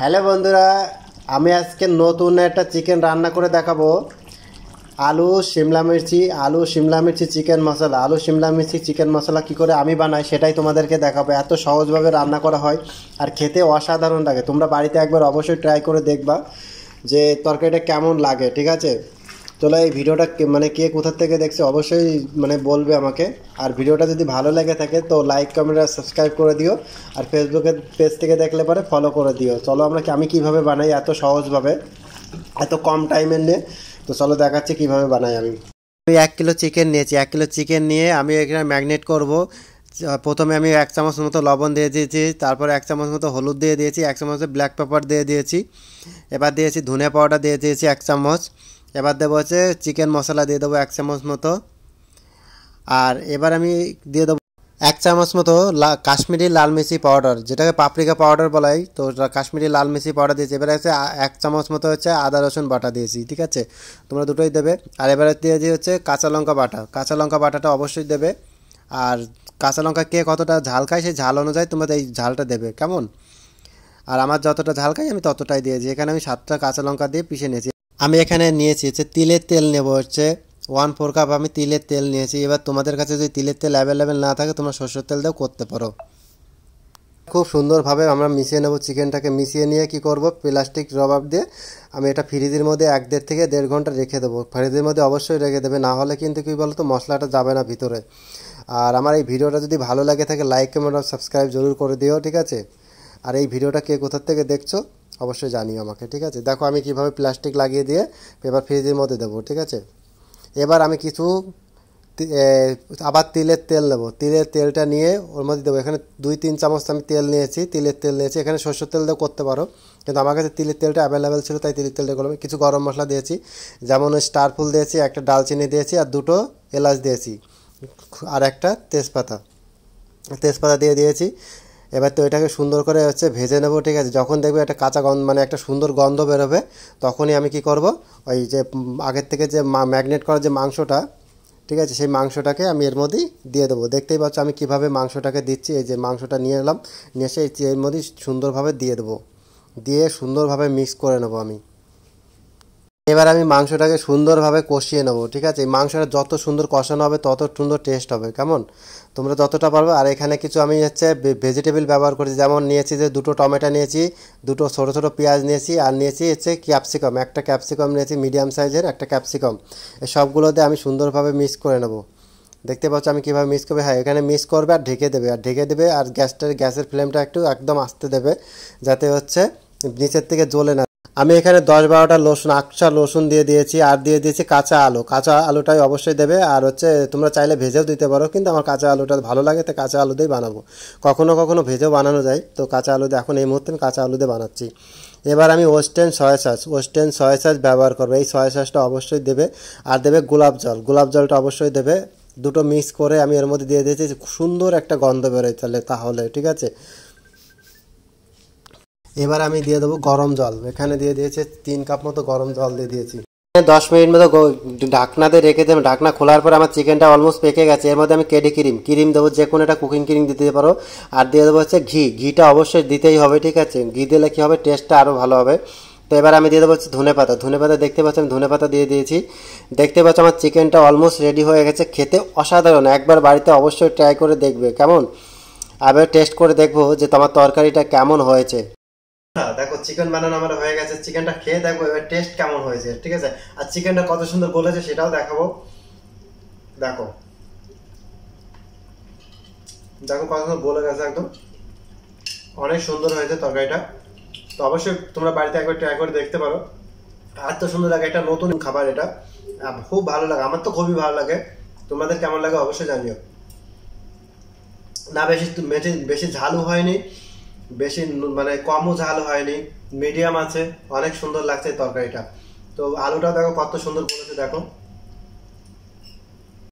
Hello বন্ধুরা, আমি আজকে নতুন একটা চিকেন রান্না করে দেখাবো। আলু শিমলা মির্চি চিকেন মশলা। আলু শিমলা মির্চি চিকেন মশলা কী করে আমি বানাই সেটাই তোমাদেরকে দেখাবো। এত সহজভাবে রান্না করা হয় আর খেতে অসাধারণ লাগে। তোমরা বাড়িতে একবার অবশ্যই ট্রাই করে দেখবা যে তরকারিটা কেমন লাগে, ঠিক আছে? চলো এই ভিডিওটা কে কোথা থেকে দেখছে অবশ্যই বলবে আমাকে। আর ভিডিওটা যদি ভালো লেগে থাকে তো লাইক কমেন্ট আর সাবস্ক্রাইব করে দিও। আর ফেসবুকের পেজ থেকে দেখলে পরে ফলো করে দিও। চলো আমি কীভাবে বানাই এত সহজভাবে, এত কম টাইমের নিয়ে। তো চলো দেখাচ্ছি কীভাবে বানাই। আমি 1 কিলো চিকেন নিয়েছি। 1 কিলো চিকেন নিয়ে আমি এখানে ম্যারিনেট করব। প্রথমে আমি 1 চামচ মতো লবণ দিয়ে দিয়েছি, তারপরে 1 চামচ মতো হলুদ দিয়ে দিয়েছি, 1 চামচ ব্ল্যাক পেপার দিয়ে দিয়েছি, এবার দিয়েছি ধনে পাউডার দিয়ে দিয়েছি 1 চামচ। এবার দেবো হচ্ছে চিকেন মশলা দিয়ে দেবো 1 চামচ মতো। আর এবার আমি দিয়ে দেবো 1 চামচ মতো কাশ্মীরি লাল মির্চি পাউডার, যেটাকে পাপরিকা পাউডার বলাই, তো কাশ্মীরি লাল মির্চি পাউডার দিয়েছি। এবার হচ্ছে 1 চামচ মতো হচ্ছে আদা রসুন বাটা দিয়েছি, ঠিক আছে? তোমরা দুটোই দেবে। আর এবারে দিয়েছি হচ্ছে কাঁচা লঙ্কা বাটা। কাঁচা লঙ্কা বাটাটা অবশ্যই দেবে। আর কাঁচা লঙ্কা কে কতটা ঝাল খায় সেই ঝাল অনুযায়ী তোমরা এই ঝালটা দেবে, কেমন? আর আমার যতটা ঝাল খাই আমি ততটাই দিয়েছি। এখানে আমি 7টা কাঁচা লঙ্কা দিয়ে পিষে নিয়েছি। আমি এখানে নিয়েছি হচ্ছে তিলের তেল নেব, হচ্ছে 1/4 কাপ আমি তিলের তেল নিয়েছি। এবার তোমাদের কাছে যদি তিলের তেল অ্যাভেলেবেল না থাকে তোমরা সরষের তেল দিয়েও করতে পারো। খুব সুন্দরভাবে আমরা মিশিয়ে নেব। চিকেনটাকে মিশিয়ে নিয়ে কি করব, প্লাস্টিক রবার দিয়ে আমি এটা ফ্রিজের মধ্যে 1.5 থেকে 1.5 ঘন্টা রেখে দেবো। ফ্রিজের মধ্যে অবশ্যই রেখে দেবে, না হলে কিন্তু কী বলতো মশলাটা যাবে না ভিতরে। আর আমার এই ভিডিওটা যদি ভালো লাগে থাকে লাইক কমেন্ট আর সাবস্ক্রাইব জরুর করে দিও, ঠিক আছে? আর এই ভিডিওটা কে কোথা থেকে দেখছো অবশ্যই জানিও আমাকে, ঠিক আছে? দেখো আমি কিভাবে প্লাস্টিক লাগিয়ে দিয়ে এবার ফ্রিজের মধ্যে দেবো, ঠিক আছে? এবার আমি কিছু আবার তিলের তেল নেবো। তিলের তেলটা নিয়ে ওর মধ্যে দেবো। এখানে 2-3 চামচ আমি তেল নিয়েছি, তিলের তেল নিয়েছি। এখানে সরষের তেল দিয়েও করতে পারো, কিন্তু আমার কাছে তিলের তেলটা অ্যাভেলেবেল ছিল তাই তিলের তেলটা করলাম। কিছু গরম মশলা দিয়েছি, যেমন স্টার ফুল দিয়েছি, একটা ডালচিনি দিয়েছি, আর 2টো এলাচ দিয়েছি, আর একটা তেজপাতা দিয়ে দিয়েছি। এবার তো এটাকে সুন্দর করে হচ্ছে ভেজে নেবো, ঠিক আছে? যখন দেখবে একটা কাঁচা গন্ধ একটা সুন্দর গন্ধ বেরোবে তখনই আমি কি করব, ওই যে আগের থেকে যে ম্যারিনেট করা যে মাংসটা, ঠিক আছে, সেই মাংসটাকে আমি এর মধ্যেই দিয়ে দেবো। দেখতেই পাচ্ছ আমি কিভাবে মাংসটাকে দিচ্ছি। এই যে মাংসটা নিয়ে এলাম, নিয়ে এসে এর মধ্যেই সুন্দরভাবে দিয়ে দেবো, দিয়ে সুন্দরভাবে মিক্স করে নেবো আমি। এবার আমি মাংসটাকে সুন্দরভাবে কষিয়ে নেবো, ঠিক আছে? এই মাংসটা যত সুন্দর কষানো হবে তত সুন্দর টেস্ট হবে, কেমন? তোমরা যতটা পারবে। আর এখানে কিছু আমি হচ্ছে ভেজিটেবল ব্যবহার করেছি, যেমন নিয়েছি যে 2টো টমেটো নিয়েছি, 2টো ছোটো ছোটো পেঁয়াজ নিয়েছি, আর নিয়েছি হচ্ছে ক্যাপসিকাম, একটা ক্যাপসিকাম নিয়েছি মিডিয়াম সাইজের একটা ক্যাপসিকাম। এই সবগুলো দিয়ে আমি সুন্দরভাবে মিক্স করে নেবো। দেখতে পাচ্ছ আমি কীভাবে মিক্স করবে। হ্যাঁ, এখানে মিক্স করবে আর ঢেকে দেবে। আর গ্যাসের ফ্লেমটা একদম আস্তে দেবে, যাতে হচ্ছে নিচের থেকে জ্বলে না। আমি এখানে 10-12টা রসুন দিয়ে দিয়েছি, আর দিয়ে দিয়েছি কাঁচা আলুটাই অবশ্যই দেবে। আর হচ্ছে তোমরা চাইলে ভেজেও দিতে পারো, কিন্তু আমার কাঁচা আলুটা ভালো লাগে তো কাঁচা আলু দিয়েই বানাবো। কখনো কখনো ভেজেও বানানো যায়, তো কাঁচা আলু দিয়ে এখন এই মুহূর্তে আমি কাঁচা আলু দিয়ে বানাচ্ছি। এবার আমি ওয়েস্টার্ন সয়া সস ব্যবহার করবো। এই সয়া সসটা অবশ্যই দেবে। আর দেবে গোলাপ জলটা অবশ্যই দেবে। 2টো মিক্স করে আমি এর মধ্যে দিয়ে দিয়েছি, সুন্দর একটা গন্ধ বেরোয় তাহলে, ঠিক আছে? এবার আমি দিয়ে দেবো গরম জল। এখানে দিয়ে দিয়েছে 3 কাপ মতো গরম জল দিয়ে দিয়েছি। 10 মিনিট মতো ঢাকনা দিয়ে রেখে দেবো। ঢাকনা খোলার পর আমার চিকেনটা অলমোস্ট পেকে গেছে। এর মধ্যে আমি ক্রিম দেবো, যে কোনো একটা কুকিং ক্রিম দিতে পারো। আর দিয়ে দেবো হচ্ছে ঘিটা অবশ্যই দিতেই হবে, ঠিক আছে? ঘি দিলে কী হবে, টেস্টটা আরও ভালো হবে। তো এবার আমি দিয়ে দেবো হচ্ছে ধনে পাতা দেখতে পাচ্ছি আমি ধনে পাতা দিয়ে দিয়েছি। দেখতে পাচ্ছ আমার চিকেনটা অলমোস্ট রেডি হয়ে গেছে। খেতে অসাধারণ, একবার বাড়িতে অবশ্যই ট্রাই করে দেখবে, কেমন? আবার টেস্ট করে দেখবো যে তোমার তরকারিটা কেমন হয়েছে। দেখো চিকেন বানানো আমার হয়ে গেছে। চিকেনটা খেয়ে দেখবো এবার টেস্ট কেমন হয়েছে, ঠিক আছে? আর চিকেনটা কত সুন্দর গলেছে সেটাও দেখাবো। দেখো কত সুন্দর গলে গেছে, একদম অনেক সুন্দর হয়েছে তরকারিটা। তো অবশ্যই তোমরা বাড়িতে একবার ট্রাই করে দেখতে পারো। আর তো সুন্দর লাগে, একটা নতুন খাবার এটা, খুব ভালো লাগে। আমার তো খুবই ভালো লাগে। তোমাদের কেমন লাগে অবশ্যই জানিও। না বেশি ঝালও হয়নি, বেশি কমও ঝাল হয়নি, মিডিয়াম আছে। অনেক সুন্দর লাগছে তরকারিটা। তো আলুটা দেখো কত সুন্দর করেছে, দেখো।